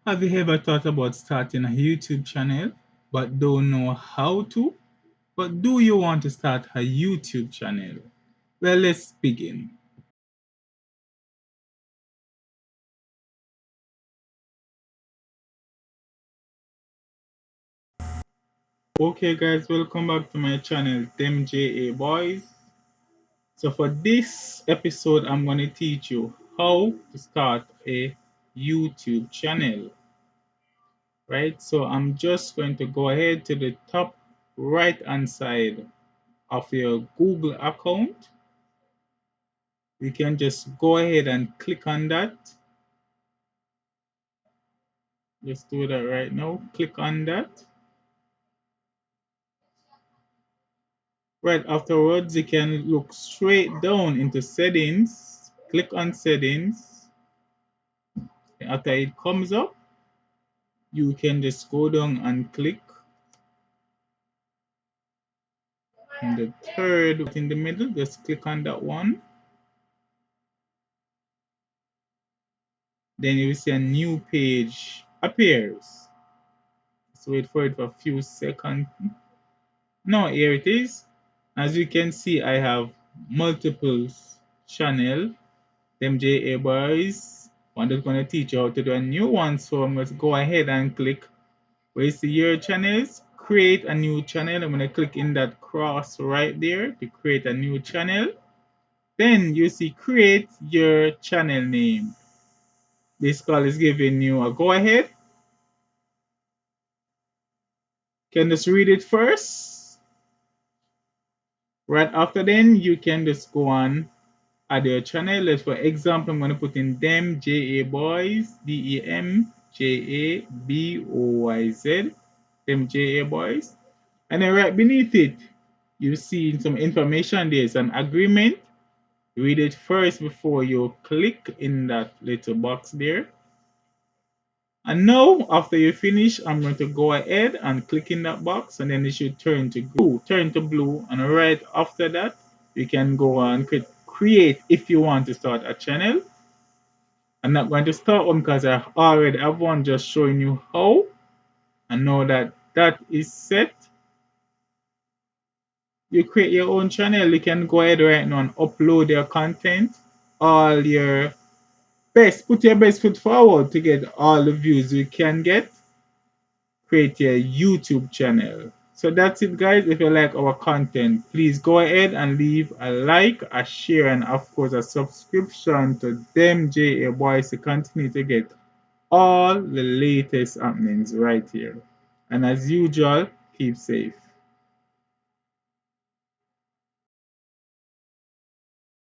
Have you ever thought about starting a YouTube channel but don't know how to? But do you want to start a YouTube channel? Well, let's begin. Okay, guys, welcome back to my channel, Them JA Boys. So, for this episode, I'm going to teach you how to start a YouTube channel, right? So, I'm just going to go ahead to the top right hand side of your Google account. You can just go ahead and click on that. Just do that right now. Click on that. Right afterwards, you can look straight down into settings. Click on settings. After it comes up, you can just go down and click on the third in the middle. Just click on that one. Then you will see a new page appears. Just wait for it for a few seconds. Now here it is. As you can see, I have multiple channel. Them JA boys. I'm just going to teach you how to do a new one. So I'm going to go ahead and click where you see your channels. Create a new channel. I'm going to click in that cross right there to create a new channel. Then you see create your channel name. This call is giving you a go ahead. Can just read it first. Right after then, you can just go on add your channel. Let's for example, I'm going to put in them JA boys, DEMJABOYZ, them JA boys. And then right beneath it, you see some information. There's an agreement. Read it first before you click in that little box there. And now, after you finish, I'm going to go ahead and click in that box, and then it should turn to blue. And right after that, you can go and create if you want to start a channel. I'm not going to start one because I already have one just showing you how. And now that that is set, you create your own channel. You can go ahead right now and upload your content, all your put your best foot forward to get all the views you can get. Create your YouTube channel. So that's it, guys. If you like our content, please go ahead and leave a like, a share, and of course a subscription to them JA Boys to continue to get all the latest happenings right here. And as usual, keep safe.